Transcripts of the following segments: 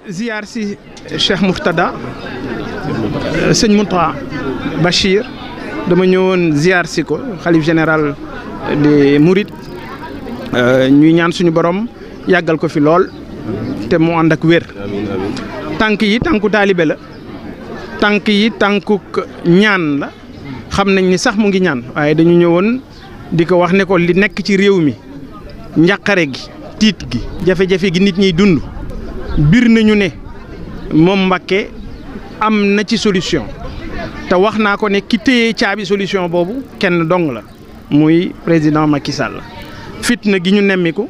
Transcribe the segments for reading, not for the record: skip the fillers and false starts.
ziar si Cheikh Mourtada sëñ Mountakha Bachir dama ñëwoon ziar si ko xalif général des Mourides ñuy ñaan suñu borom yàggal ko fi lool te mu ànd ak wér. tànk yi tànku taalibe la tànk yi tànkuk ñaan la xam nañ ni sax mu ngi ñaan waaye dañu ñëwoon di ko wax ne ko li nekk ci réew mi njàqare gi tiit gi jafe-jafe gi nit ñiy dund bir nañu ne moom Mbacké am na ci solution te wax naa ko ne ki téye caabi solution boobu kenn dong la muy président Macky Sall fitna gi ñu nemmiku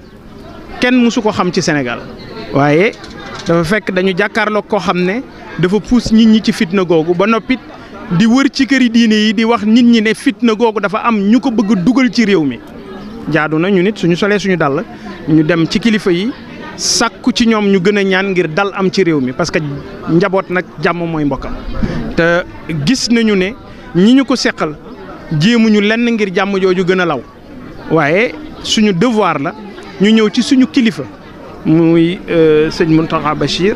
kenn mësu ko xam ci Sénégal waaye dafa fekk dañu jàkkaarloo koo xam ne dafa puus nit ñi ci fitna googu ba noppit di wër ci këri diine yi di wax nit ñi ne fitna googu dafa am ñu ko bëgg dugal ci réew mi jaadu na ñu nit suñu solee suñu dàll ñu dem ci kilifa yi sàkku ci ñoom ñu gën a ñaan ngir dal am ci réew mi parce que njaboot nag jàmm mooy mbokkam te gis nañu ne ñi ñu ko seqal jéemuñu lenn ngir jàmm jooju gën a law waaye suñu devoir la ñu ñëw ci suñu kilifa muy sëñ Mountakha Bachir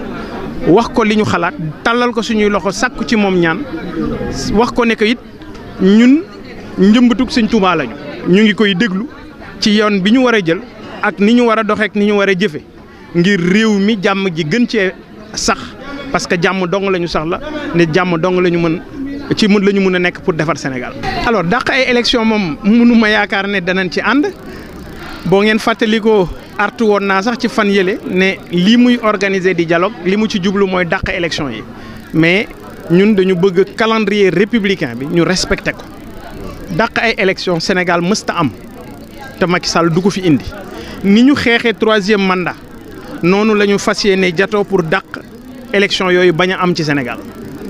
wax ko li ñu xalaat tàllal ko suñuy loxo sàkku ci moom ñaan wax ko ne ko it ñun njëmbatug sëñ Touba lañu ñu ngi koy déglu ci yoon bi ñu war a jël ak ni ñu war a doxeek ni ñu war a jëfe ngir réew mi jàmm ji gën cee sax parce que jàmm dong la ñu sax la ne jàmm dong la ñu mën la ñu mën a nekk pour defar Sénégal. alors dàq ay élection moom mënuma yaakaar ne danañ ci ànd boo ngeen fàttalikoo artu woon naa sax ci fan yële ne lii muy organiser di dialogue li mu ci jublu mooy dàq élection yi mais ñun dañu bëgg calendrier républicain bi ñu respecté ko dàq ay élection Sénégal mësta am te Macky Sall du ko fi indi ni ñu xeexee 3e mandat noonu la ñu fas yéene jatoo pour dàq élection yooyu bañ a am ci Sénégal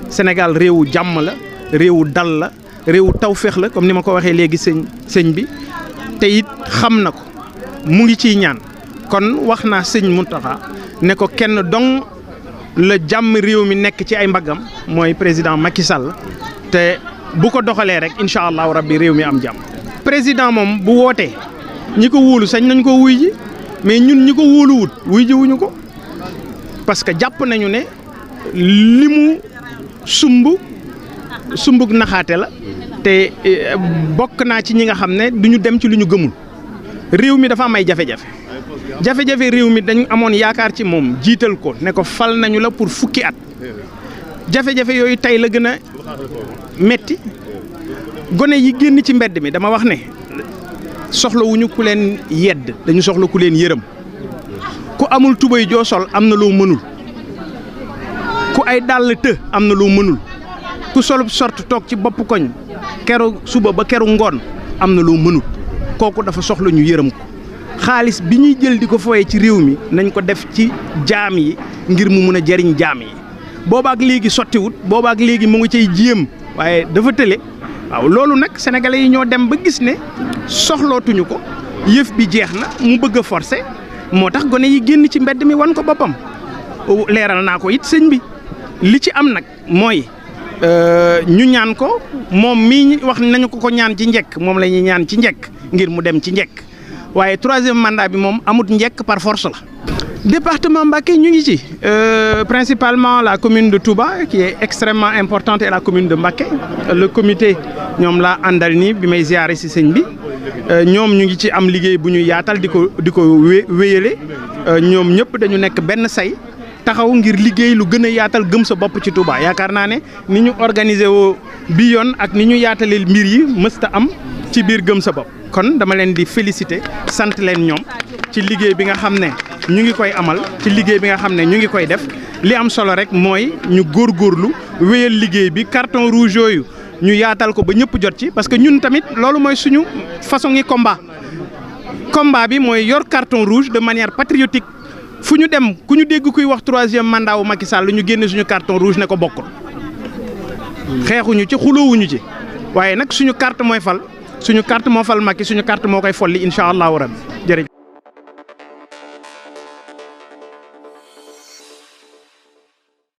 Sénégal réewu jàmm la réewu dal la réewu tawféex la comme ni ma ko waxee léegi sëñ bi te it xam na ko mu ngi ciy ñaan kon wax naa sëñ Mountakha ne ko kenn dong la jàmm réew mi nekk ci ay mbaggam mooy président Macky Sall te bu ko doxalee rek incha allahu rabbi réew mi am jàmm. président moom bu wootee ñi ko wóolu sañ nañ ko wuy ji mais ñun ñi ko wóoluwut wuy ji wuñu ko parce que jàpp nañu ne li mu sumbug naxaate la te bokk naa ci ñi nga xam ne duñu dem ci lu ñu gëmul réew mi dafa am ay jafe-jafe réew mi dañu amoon yaakaar ci moom jiital ko ne ko fal nañu la pour fukki at jafe-jafe yooyu tey la gën a metti gone yi génn ci mbedd mi dama wax ne soxlawuñu ku leen yedd dañu soxla ku leen yërëm ku amul tubéy joo sol am na loo mënul ku ay dàll të am na loo mënul ku solub sort toog ci bopp koñ keru suba ba keru ngoon am na loo mënul kooku dafa soxla ñu yërëm ko xaalis bi ñuy jël di ko foyee ci réew mi nañ ko def ci jaam yi ngir mu mun a jariñ jaam yi boobaak léegi sottiwut boobaak léegi mu ngi cay jéem waaye dafa tële waaw loolu nag sénégalais yi ñoo dem ba gis ne soxlootuñu ko yëf bi jeex na mu bëgg a forcer moo tax gone yi génn ci mbedd mi wan ko boppam leeral naa ko it sëñ bi li ci am nag mooy ñu ñaan ko moom mii wax nañu ko ñaan ci njëkk moom la ñuy ñaan ci njëkk ngir mu dem ci njëkk waaye 3e mandat bi moom amut njëkk par force la. département Mbacké ñu ngi ci principalement la commune de Touba qui est extrêmement importante et la commune de Mbacké le comité ñoom laa àndal nii bi may ziare ci sëñ bi ñoom ñu ngi ci am liggéey bu ñu yaatal di ko wéyale ñoom ñëpp dañu nekk benn say taxaw ngir liggéey lu gën a yaatal gëm sa bopp ci Touba yaakaar naa ne ni ñu organiser woo bi yoon ak ni ñu yaatalee mbir yi mësta am ci biir gëm sa bopp kon dama leen di féliciter sant leen ñoom ci liggéey bi nga xam ne ñu ngi koy amal ci liggéey bi nga xam ne ñu ngi koy def li am solo rek mooy ñu góorgóorlu wéyal liggéey bi carton rouge yooyu ñu yaatal ko ba ñëpp jot ci parce que ñun tamit loolu mooy suñu façon yi combat bi mooy yor carton rouge de manière patriotique fu ñu dem ku ñu dégg kuy wax 3e mandat wu Macky Sall ñu génne suñu carton rouge ne ko bokkul xeexuñu ci xuloowuñu ci waaye nag suñu carte mooy fal suñu carte moo fal Macky suñu carte moo koy folli incha allahu rabbi jërëjëf